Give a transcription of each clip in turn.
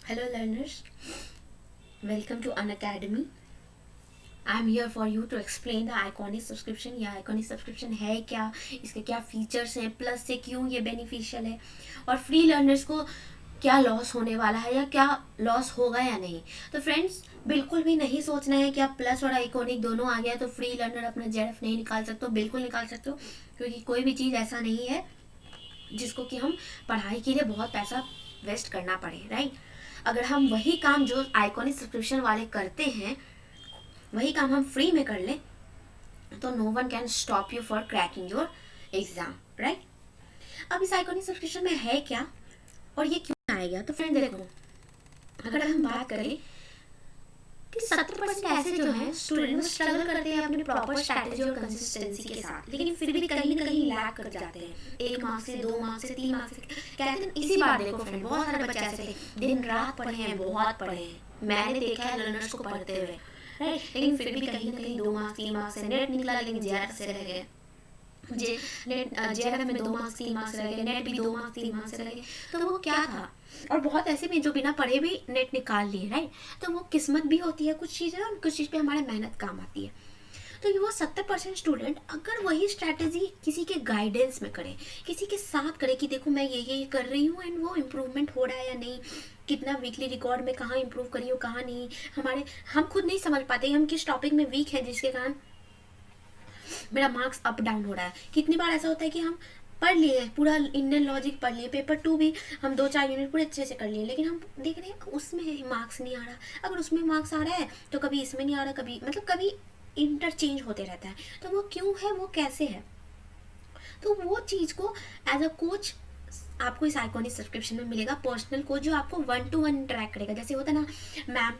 Hello learners, welcome to Unacademy. I am here for you to explain the iconic subscription. या iconic subscription है क्या, इसके क्या features हैं, प्लस से क्यों ये बेनिफिशियल है, और फ्री लर्नर्स को क्या लॉस होने वाला है या क्या लॉस होगा या नहीं। तो फ्रेंड्स, बिल्कुल भी नहीं सोचना है कि आप प्लस और आइकॉनिक दोनों आ गया तो फ्री लर्नर अपना जेडएफ नहीं निकाल सकते हो। बिल्कुल निकाल सकते हो, क्योंकि कोई भी चीज़ ऐसा नहीं है जिसको कि हम पढ़ाई के लिए बहुत पैसा वेस्ट करना पड़े, राइट। अगर हम वही काम जो आइकॉनिक सब्सक्रिप्शन वाले करते हैं वही काम हम फ्री में कर लें तो no one can stop you for cracking your exam, right. अब इस आइकॉनिक सब्सक्रिप्शन में है क्या और ये क्यों आएगा। तो फ्रेंड देखो, अगर हम बात करें कि 70% ऐसे जो हैं स्टूडेंट स्ट्रगल करते हैं अपने प्रॉपर स्ट्रैटेजी और कंसिस्टेंसी के साथ, लेकिन फिर भी कहीं ना कहीं लैग कर जाते हैं। 1 मार्क्स से 2 मार्क्स से 3 मार्क्स से कहते हैं। इसी बार देखो फ्रेंड, बहुत सारे बच्चे ऐसे थे दिन रात पढ़े हैं, बहुत पढ़े हैं, मैंने देखा है लर्नर्स को पढ़ते हुए, राइट। लेकिन फिर भी कहीं ना कहीं 2 मार्क्स 3 मार्क्स से नेट निकला, लेकिन जेआरएफ से रह गए। जे नेट जेआरएफ में 2 मार्क्स 3 मार्क्स रह गए, नेट भी 2 मार्क्स 3 मार्क्स रह गए। तो वो क्या था। और बहुत ऐसे भी जो बिना पढ़े भी नेट निकाल लिए, राइट। तो वो किस्मत भी होती है कुछ चीज़ें, और कुछ चीज़ पे हमारे मेहनत काम आती है। तो ये वो 70% स्टूडेंट अगर वही स्ट्रैटेजी किसी के गाइडेंस में करे, किसी के साथ करे कि देखो मैं ये कर रही हूँ एंड वो इम्प्रूवमेंट हो रहा है या नहीं, कितना वीकली रिकॉर्ड में कहाँ इम्प्रूव करी हो कहाँ नहीं, हम खुद नहीं समझ पाते हम किस टॉपिक में वीक है जिसके कारण मेरा मार्क्स अप डाउन हो रहा है। कितनी बार ऐसा होता है कि हम पढ़ लिए पूरा इंडियन लॉजिक पढ़ लिए, पेपर 2 भी हम 2-4 यूनिट पूरे अच्छे से कर लिए, लेकिन हम देख रहे हैं उसमें मार्क्स नहीं आ रहा। अगर उसमें मार्क्स आ रहा है तो कभी इसमें नहीं आ रहा, कभी मतलब कभी इंटरचेंज होते रहता है। तो वो क्यों है, वो कैसे है। तो वो चीज़ को एज अ कोच आपको इस आइकॉनिक सब्सक्रिप्शन में मिलेगा। पर्सनल कोच जो आपको 1-to-1 इंटरेक्ट करेगा। जैसे होता है ना, मैम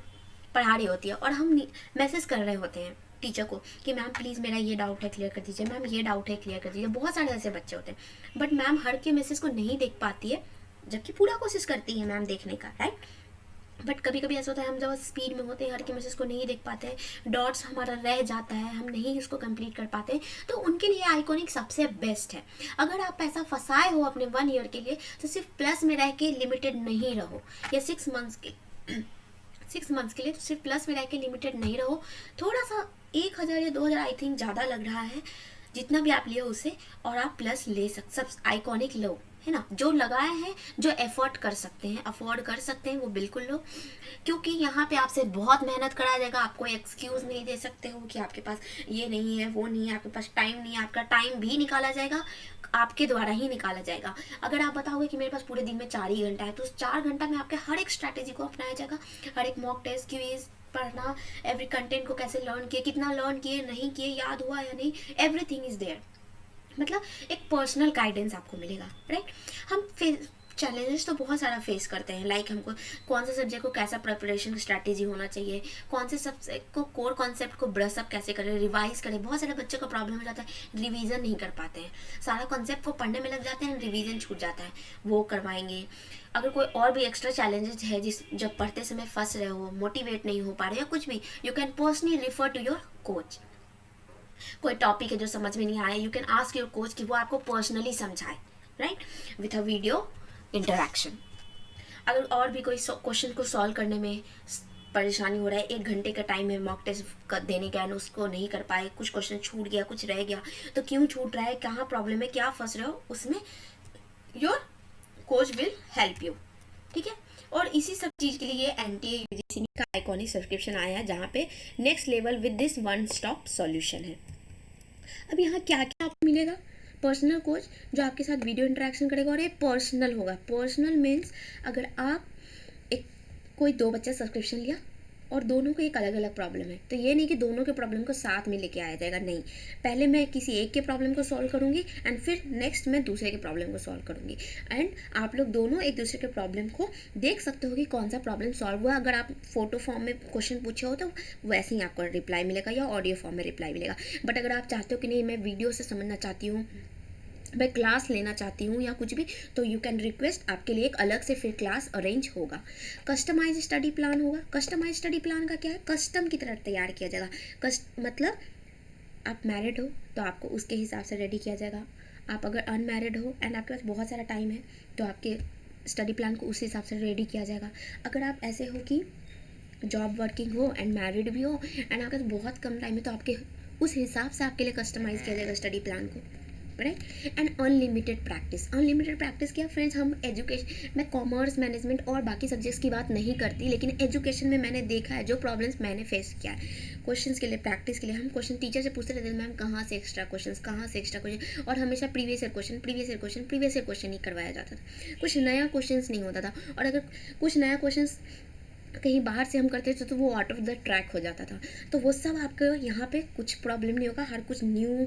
पढ़ा रही होती है और हम मैसेज कर रहे होते हैं टीचर को कि मैम प्लीज़ मेरा ये डाउट है क्लियर कर दीजिए, मैम ये डाउट है क्लियर कर दीजिए। बहुत सारे ऐसे बच्चे होते हैं बट मैम हर के मैसेज को नहीं देख पाती है, जबकि पूरा कोशिश करती है मैम देखने का, राइट। बट कभी कभी ऐसा होता है हम जब स्पीड में होते हैं हर के मैसेज को नहीं देख पाते हैं, डॉट्स हमारा रह जाता है, हम नहीं उसको कंप्लीट कर पाते हैं। तो उनके लिए आइकॉनिक सबसे बेस्ट है। अगर आप पैसा फंसाए हो अपने 1 ईयर के लिए तो सिर्फ प्लस में रह के लिमिटेड नहीं रहो, या 6 मंथ्स के 6 मंथ्स के लिए तो सिर्फ प्लस में रह के लिमिटेड नहीं रहो। थोड़ा सा 1,000 या 2,000 आई थिंक ज़्यादा लग रहा है, जितना भी आप लिए उससे, और आप प्लस ले सब आइकॉनिक लो, है ना। जो लगाए हैं, जो एफर्ट कर सकते हैं, अफोर्ड कर सकते हैं, वो बिल्कुल लो। क्योंकि यहाँ पे आपसे बहुत मेहनत कराया जाएगा। आपको एक्सक्यूज़ नहीं दे सकते हो कि आपके पास ये नहीं है वो नहीं है, आपके पास टाइम नहीं है। आपका टाइम भी निकाला जाएगा, आपके द्वारा ही निकाला जाएगा। अगर आप बताओगे कि मेरे पास पूरे दिन में 4 ही घंटा है तो उस 4 घंटा में आपके हर एक स्ट्रैटेजी को अपनाया जाएगा। हर एक मॉक टेस्ट, क्विज पढ़ना, एवरी कंटेंट को कैसे लर्न किए, कितना लर्न किए, नहीं किए, याद हुआ या नहीं, एवरीथिंग इज देयर। मतलब एक पर्सनल गाइडेंस आपको मिलेगा, राइट। हम चैलेंजेस तो बहुत सारा फेस करते हैं, लाइक हमको कौन से सब्जेक्ट को कैसा प्रिपरेशन स्ट्रैटेजी होना चाहिए, कौन से सब्जेक्ट को कोर कॉन्सेप्ट को ब्रश अप कैसे करें, रिवाइज करें। बहुत सारे बच्चों का प्रॉब्लम हो जाता है रिवीजन नहीं कर पाते हैं, सारा कॉन्सेप्ट को पढ़ने में लग जाते हैं, रिवीजन छूट जाता है। वो करवाएंगे। अगर कोई और भी एक्स्ट्रा चैलेंजेस है जिस जब पढ़ते समय फंस रहे हो, मोटिवेट नहीं हो पा रहे, या कुछ भी, you can personally refer to your coach. कोई टॉपिक है जो समझ में नहीं आया, you can ask your coach कि वो आपको पर्सनली समझाए, right, with a video interaction. अगर और भी कोई क्वेश्चन को सॉल्व करने में परेशानी हो रहा है, 1 घंटे का टाइम है मॉक टेस्ट देने का, उसको नहीं कर पाए, कुछ क्वेश्चन छूट गया, कुछ रह गया, तो क्यों छूट रहा है, कहाँ प्रॉब्लम है, क्या फंस रहे हो, उसमें your coach will help you, ठीक है। और इसी सब चीज़ के लिए एनटीए यूजीसी का आइकॉनिक सब्सक्रिप्शन आया है, जहाँ पे next level with this one stop solution है। अब यहाँ क्या क्या आपको मिलेगा। पर्सनल कोच जो आपके साथ वीडियो इंटरेक्शन करेगा, और ये पर्सनल होगा। पर्सनल मीन्स अगर आप एक कोई 2 बच्चा सब्सक्रिप्शन लिया और दोनों को एक अलग अलग प्रॉब्लम है, तो ये नहीं कि दोनों के प्रॉब्लम को साथ में लेके आया जाएगा, नहीं। पहले मैं किसी एक के प्रॉब्लम को सॉल्व करूंगी एंड फिर नेक्स्ट मैं दूसरे के प्रॉब्लम को सॉल्व करूंगी, एंड आप लोग दोनों एक दूसरे के प्रॉब्लम को देख सकते हो कि कौन सा प्रॉब्लम सॉल्व हुआ। अगर आप फोटो फॉर्म में क्वेश्चन पूछे हो तो वैसे ही आपको रिप्लाई मिलेगा, या ऑडियो फॉर्म में रिप्लाई मिलेगा। बट अगर आप चाहते हो कि नहीं मैं वीडियो से समझना चाहती हूँ, मैं क्लास लेना चाहती हूँ या कुछ भी, तो यू कैन रिक्वेस्ट, आपके लिए एक अलग से फिर क्लास अरेंज होगा। कस्टमाइज स्टडी प्लान होगा। कस्टमाइज स्टडी प्लान का क्या है, कस्टम की तरह तैयार किया जाएगा। मतलब आप मैरिड हो तो आपको उसके हिसाब से रेडी किया जाएगा। आप अगर अनमैरिड हो एंड आपके पास बहुत सारा टाइम है तो आपके स्टडी प्लान को उस हिसाब से रेडी किया जाएगा। अगर आप ऐसे हो कि जॉब वर्किंग हो एंड मैरिड भी हो एंड आपके पास बहुत कम टाइम है, तो आपके उस हिसाब से आपके लिए कस्टमाइज़ किया जाएगा स्टडी प्लान को, राइट। एंड अनलिमिटेड प्रैक्टिस क्या फ्रेंड्स, हम एजुकेशन, मैं कॉमर्स मैनेजमेंट और बाकी सब्जेक्ट्स की बात नहीं करती, लेकिन एजुकेशन में मैंने देखा है जो प्रॉब्लम्स मैंने फेस किया है, क्वेश्चंस के लिए प्रैक्टिस के लिए हम क्वेश्चन टीचर से पूछते रहते हैं, मैम कहाँ से एक्स्ट्रा क्वेश्चन, और हमेशा प्रीवियस ईयर क्वेश्चन ही करवाया जाता था, कुछ नया क्वेश्चन नहीं होता था। और अगर कुछ नया क्वेश्चन कहीं बाहर से हम करते थे तो वो आउट ऑफ द ट्रैक हो जाता था। तो वो सब आपको यहाँ पे कुछ प्रॉब्लम नहीं होगा, हर कुछ new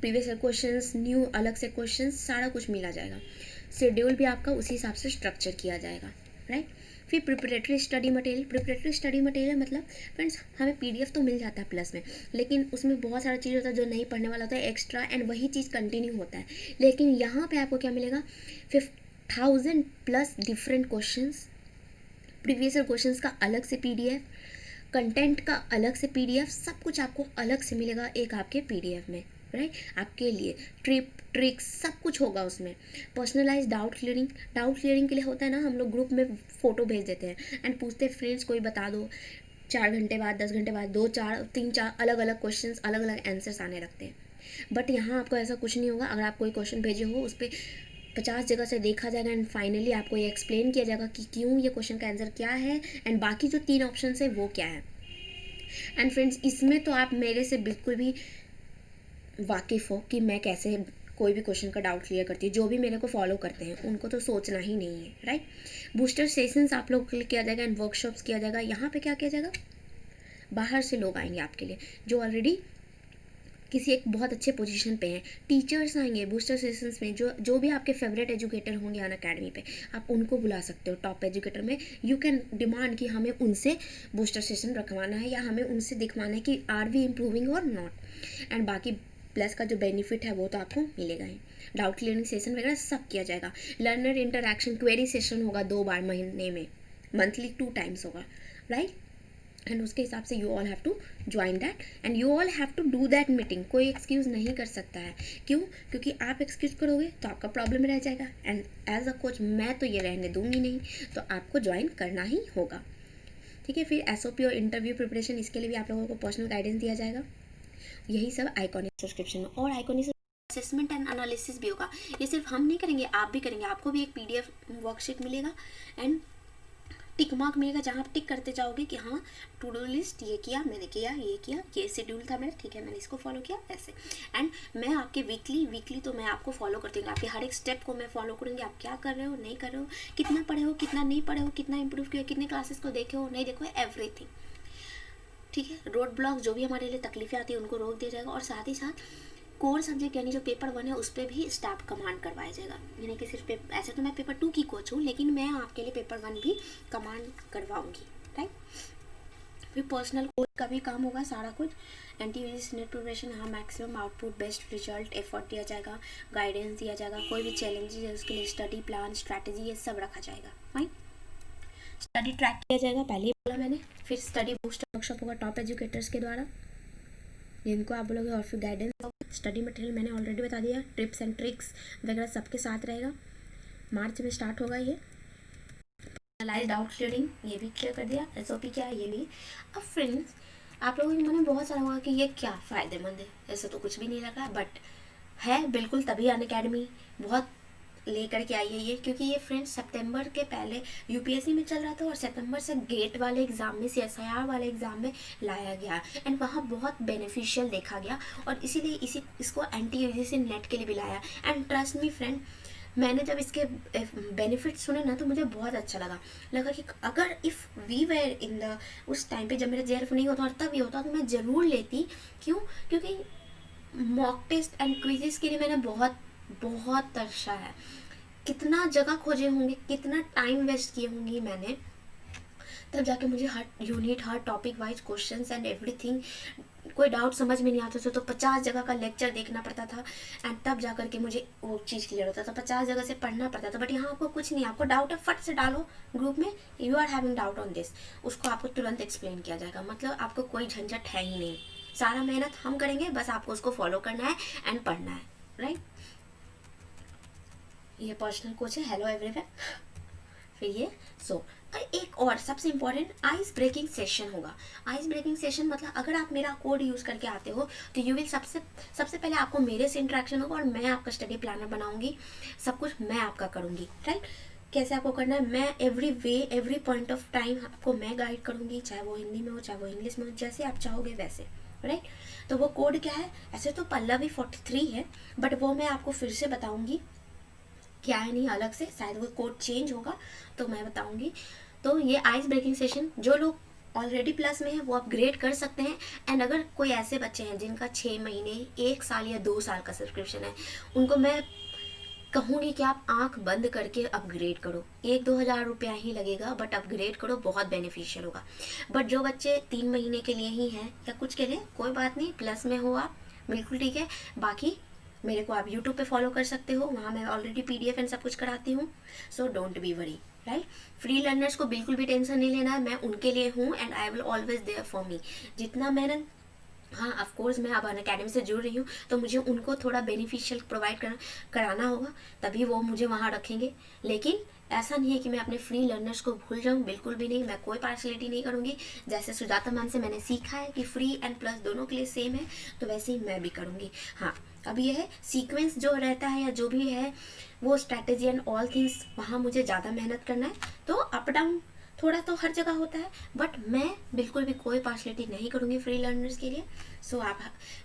previous year questions, new अलग से क्वेश्चंस, सारा कुछ मिला जाएगा। शेड्यूल भी आपका उसी हिसाब से स्ट्रक्चर किया जाएगा, राइट। फिर प्रिपरेटरी स्टडी मटेरियल मतलब फ्रेंड्स हमें पीडीएफ तो मिल जाता है प्लस में, लेकिन उसमें बहुत सारा चीज़ होता है जो नहीं पढ़ने वाला होता है एक्स्ट्रा, एंड वही चीज़ कंटिन्यू होता है। लेकिन यहाँ पे आपको क्या मिलेगा, 5000 plus different questions, previous year questions का अलग से पीडीएफ, कंटेंट का अलग से पीडीएफ, सब कुछ आपको अलग से मिलेगा एक आपके पीडीएफ में, राइट। आपके लिए ट्रिक्स सब कुछ होगा उसमें। पर्सनलाइज डाउट क्लियरिंग के लिए होता है ना, हम लोग ग्रुप में फ़ोटो भेज देते हैं एंड पूछते हैं फ्रेंड्स कोई बता दो, 4 घंटे बाद 10 घंटे बाद 3-4 अलग अलग क्वेश्चन, अलग अलग आंसर्स आने लगते हैं। बट यहाँ आपको ऐसा कुछ नहीं होगा। अगर आप कोई क्वेश्चन भेजे हो उस पर 50 जगह से देखा जाएगा एंड फाइनली आपको ये एक्सप्लेन किया जाएगा कि क्यों ये क्वेश्चन का आंसर क्या है एंड बाकी जो 3 ऑप्शन है वो क्या है। एंड फ्रेंड्स इसमें तो आप मेरे से बिल्कुल भी वाकिफ़ हो कि मैं कैसे कोई भी क्वेश्चन का डाउट क्लियर करती हूँ। जो भी मेरे को फॉलो करते हैं उनको तो सोचना ही नहीं है, राइट। बूस्टर सेशंस आप लोगों के लिए किया जाएगा एंड वर्कशॉप्स किया जाएगा। यहाँ पे क्या किया जाएगा, बाहर से लोग आएंगे आपके लिए जो ऑलरेडी किसी एक बहुत अच्छे पोजीशन पे हैं, टीचर्स आएंगे बूस्टर सेशंस में, जो भी आपके फेवरेट एजुकेटर होंगे अनअकैडमी पे, आप उनको बुला सकते हो। टॉप एजुकेटर में यू कैन डिमांड कि हमें उनसे बूस्टर सेशन रखवाना है या हमें उनसे दिखवाना है कि आर वी इम्प्रूविंग और नॉट। एंड बाकी प्लस का जो बेनिफिट है वो तो आपको मिलेगा ही। डाउट क्लियरिंग सेशन वगैरह सब किया जाएगा। लर्नर इंटरैक्शन क्वेरी सेशन होगा 2 बार महीने में, मंथली 2 टाइम्स होगा, राइट। एंड उसके हिसाब से you all have to join that and you all have to do that meeting. कोई एक्सक्यूज़ नहीं कर सकता है, क्यों? क्योंकि आप एक्सक्यूज़ करोगे तो आपका प्रॉब्लम रह जाएगा एंड एज अ कोच मैं तो ये रहने दूंगी नहीं, तो आपको ज्वाइन करना ही होगा, ठीक है। फिर एसओपी और इंटरव्यू प्रिपरेशन, इसके लिए भी आप लोगों को पर्सनल गाइडेंस दिया जाएगा। यही सब आइकॉनिक सब्सक्रिप्शन में। और आइकॉनिक असेसमेंट एंड एनालिसिस भी होगा। ये सिर्फ हम नहीं करेंगे, आप भी करेंगे। आपको भी एक पीडीएफ वर्कशीट मिलेगा एंड टिक मार्क मिलेगा जहाँ आप टिक करते जाओगे कि हाँ टू डू लिस्ट ये किया मैंने, किया ये शेड्यूल था मेरा, ठीक है मैंने इसको फॉलो किया ऐसे। एंड मैं आपके वीकली तो मैं आपको फॉलो करती हूँ, आपके हर एक स्टेप को मैं फॉलो करूँगी। आप क्या कर रहे हो, नहीं कर रहे हो, कितना पढ़े हो, कितना नहीं पढ़े हो, कितना इंप्रूव किया, कितने क्लासेस को देखे हो, नहीं देखो, एवरीथिंग, ठीक है। रोड ब्लॉक जो भी हमारे लिए तकलीफें आती है उनको रोक दिया जाएगा। और साथ ही साथ कोर सब्जेक्ट यानी जो पेपर 1 है उस पर भी स्टाफ कमांड करवाया जाएगा। यानी कि सिर्फ ऐसे तो मैं पेपर 2 की कोच हूँ, लेकिन मैं आपके लिए पेपर 1 भी कमांड करवाऊँगी, राइट। फिर पर्सनल कोच का भी काम होगा सारा कुछ। एंटीवायरस नेट प्रिपरेशन, हाँ maximum output, best result, effort दिया जाएगा, गाइडेंस दिया जाएगा। कोई भी चैलेंजेस है उसके लिए स्टडी प्लान, स्ट्रैटेजी, ये सब रखा जाएगा, फाइन। स्टडी ट्रैक किया जाएगा, पहले ही बोला मैंने। फिर स्टडी बूस्टर वर्कशॉप होगा टॉप एजुकेटर्स के द्वारा, जिनको आप बोलोगे। और फिर गाइडेंस होगा। स्टडी मटेरियल मैंने ऑलरेडी बता दिया, टिप्स एंड ट्रिक्स वगैरह सबके साथ रहेगा। मार्च में स्टार्ट होगा ये। एनालाइज डाउट क्लियरिंग ये भी क्लियर कर दिया। एसओपी क्या है ये भी। अब फ्रेंड्स आप लोगों के मन में बहुत सारा होगा कि ये क्या फ़ायदेमंद है, ऐसा तो कुछ भी नहीं लग रहा, बट है बिल्कुल। तभी अनअकैडमी बहुत लेकर के आई है ये, क्योंकि ये फ्रेंड्स सितंबर के पहले यूपीएससी में चल रहा था और सितंबर से गेट वाले एग्ज़ाम में, सीएसआईआर वाले एग्ज़ाम में लाया गया एंड वहाँ बहुत बेनिफिशियल देखा गया और इसीलिए इसको एंटी यूजीसी नेट के लिए भी लाया। एंड ट्रस्ट मी फ्रेंड, मैंने जब इसके बेनिफिट सुने ना तो मुझे बहुत अच्छा लगा कि अगर if we were in the उस टाइम पे जब मेरा जेआरएफ नहीं होता और तब ये होता तो मैं ज़रूर लेती। क्यों? क्योंकि मॉक टेस्ट एंड क्विजेस के लिए मैंने बहुत तरसा है। कितना जगह खोजे होंगे, कितना टाइम वेस्ट किए होंगी मैंने, तब जाके मुझे हर यूनिट, हर topic wise questions and everything, कोई डाउट समझ में नहीं आता था तो 50 जगह का लेक्चर देखना पड़ता था एंड तब जा करके मुझे वो चीज़ क्लियर होता था। 50 जगह से पढ़ना पड़ता था। बट यहाँ आपको कुछ नहीं, आपको डाउट है फट से डालो ग्रुप में, you are having doubt on this, उसको आपको तुरंत एक्सप्लेन किया जाएगा। मतलब आपको कोई झंझट है ही नहीं, सारा मेहनत हम करेंगे, बस आपको उसको फॉलो करना है एंड पढ़ना है, राइट। ये पर्सनल कोच है। हेलो एवरीवन, फिर ये सो और एक और सबसे इम्पॉर्टेंट आइस ब्रेकिंग सेशन होगा। आइस ब्रेकिंग सेशन मतलब अगर आप मेरा कोड यूज़ करके आते हो तो यू विल सबसे पहले आपको मेरे से इंटरेक्शन होगा और मैं आपका स्टडी प्लानर बनाऊंगी, सब कुछ मैं आपका करूँगी, राइट। कैसे आपको करना है, मैं एवरी पॉइंट ऑफ टाइम आपको मैं गाइड करूँगी, चाहे वो हिंदी में हो चाहे वो इंग्लिश में हो, जैसे आप चाहोगे वैसे, राइट। तो वो कोड क्या है, ऐसे तो पल्लवी 43 है, बट वो मैं आपको फिर से बताऊँगी क्या है, नहीं अलग से, शायद वो कोड चेंज होगा तो मैं बताऊंगी। तो ये आइस ब्रेकिंग सेशन जो लोग ऑलरेडी प्लस में है वो अपग्रेड कर सकते हैं। एंड अगर कोई ऐसे बच्चे हैं जिनका 6 महीने 1 साल या 2 साल का सब्सक्रिप्शन है, उनको मैं कहूँगी कि आप आंख बंद करके अपग्रेड करो। 1-2 हज़ार रुपया ही लगेगा, बट अपग्रेड करो, बहुत बेनिफिशियल होगा। बट जो बच्चे 3 महीने के लिए ही हैं या कुछ के लिए, कोई बात नहीं, प्लस में हो आप, बिल्कुल ठीक है। बाकी मेरे को आप यूट्यूब पे फॉलो कर सकते हो, वहाँ मैं ऑलरेडी PDF एंड सब कुछ कराती हूँ, so don't be worry, right. Free learners को बिल्कुल भी टेंशन नहीं लेना है, मैं उनके लिए हूँ and I will always there for me. जितना मैंने, हाँ ऑफ कोर्स मैं अब अनअकैडमी से जुड़ रही हूँ तो मुझे उनको थोड़ा बेनिफिशियल प्रोवाइड कराना होगा, तभी वो मुझे वहाँ रखेंगे। लेकिन ऐसा नहीं है कि मैं अपने फ्री लर्नर्स को भूल जाऊँ, बिल्कुल भी नहीं, मैं कोई पार्शलिटी नहीं करूँगी। जैसे सुजाता मैम से मैंने सीखा है कि फ्री एंड प्लस दोनों के लिए सेम है, तो वैसे ही मैं भी करूँगी। हाँ, अब ये है सीक्वेंस जो रहता है या जो भी है वो स्ट्रैटेजी एंड ऑल थिंग्स, वहाँ मुझे ज़्यादा मेहनत करना है, तो अप डाउन थोड़ा तो हर जगह होता है, बट मैं बिल्कुल भी कोई पार्शलिटी नहीं करूँगी फ्री लर्नर्स के लिए। सो आप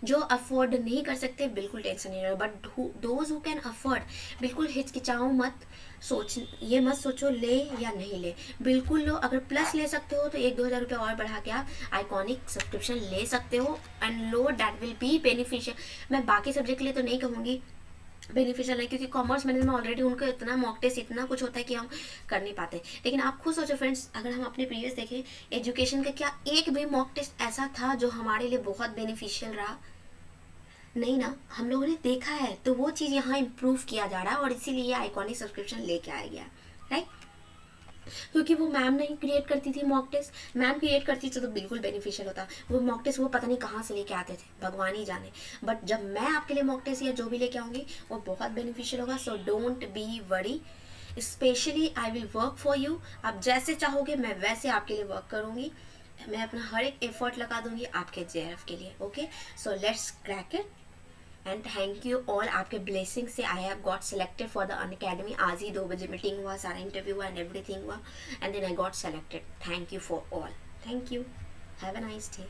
जो अफोर्ड नहीं कर सकते बिल्कुल टेंशन नहीं रहो, but those who can afford, बिल्कुल हिचकिचाओ मत, ये मत सोचो ले या नहीं ले, बिल्कुल लो। अगर प्लस ले सकते हो तो 1-2 हज़ार रुपये और बढ़ा के आप आइकॉनिक सब्सक्रिप्शन ले सकते हो and low, that will be beneficial. मैं बाकी सब्जेक्ट के लिए तो नहीं कहूँगी बेनिफिशियल है, क्योंकि कॉमर्स मैनेजमेंट में ऑलरेडी उनको इतना मॉक टेस्ट इतना कुछ होता है कि हम कर नहीं पाते। लेकिन आप खुद सोचो फ्रेंड्स, अगर हम अपने प्रीवियस देखें एजुकेशन का, क्या एक भी मॉक टेस्ट ऐसा था जो हमारे लिए बहुत बेनिफिशियल रहा? नहीं ना, हम लोगों ने देखा है, तो वो चीज़ यहाँ इम्प्रूव किया जा रहा है और इसीलिए आइकॉनिक सब्सक्रिप्शन लेके आया गया, राइट। क्योंकि वो मैम नहीं क्रिएट करती थी मॉक टेस्ट, मैम क्रिएट करती थी तो बिल्कुल बेनिफिशियल होता। वो मॉक टेस्ट वो पता नहीं कहाँ से लेके आते थे, भगवान ही जाने। बट जब मैं आपके लिए मॉक टेस्ट या जो भी लेके आऊँगी वो बहुत बेनिफिशियल होगा, so don't be worry. Specially I will work for you, आप जैसे चाहोगे मैं वैसे आपके लिए वर्क करूँगी, मैं अपना हर एक एफर्ट लगा दूंगी आपके JRF के लिए। Okay, so let's crack it and thank you all, आपके ब्लेसिंग से I have got selected for the Unacademy. आज ही 2 बजे मीटिंग हुआ, सारा इंटरव्यू हुआ एंड एवरीथिंग हुआ, and then I got selected. Thank you for all, thank you, have a nice day.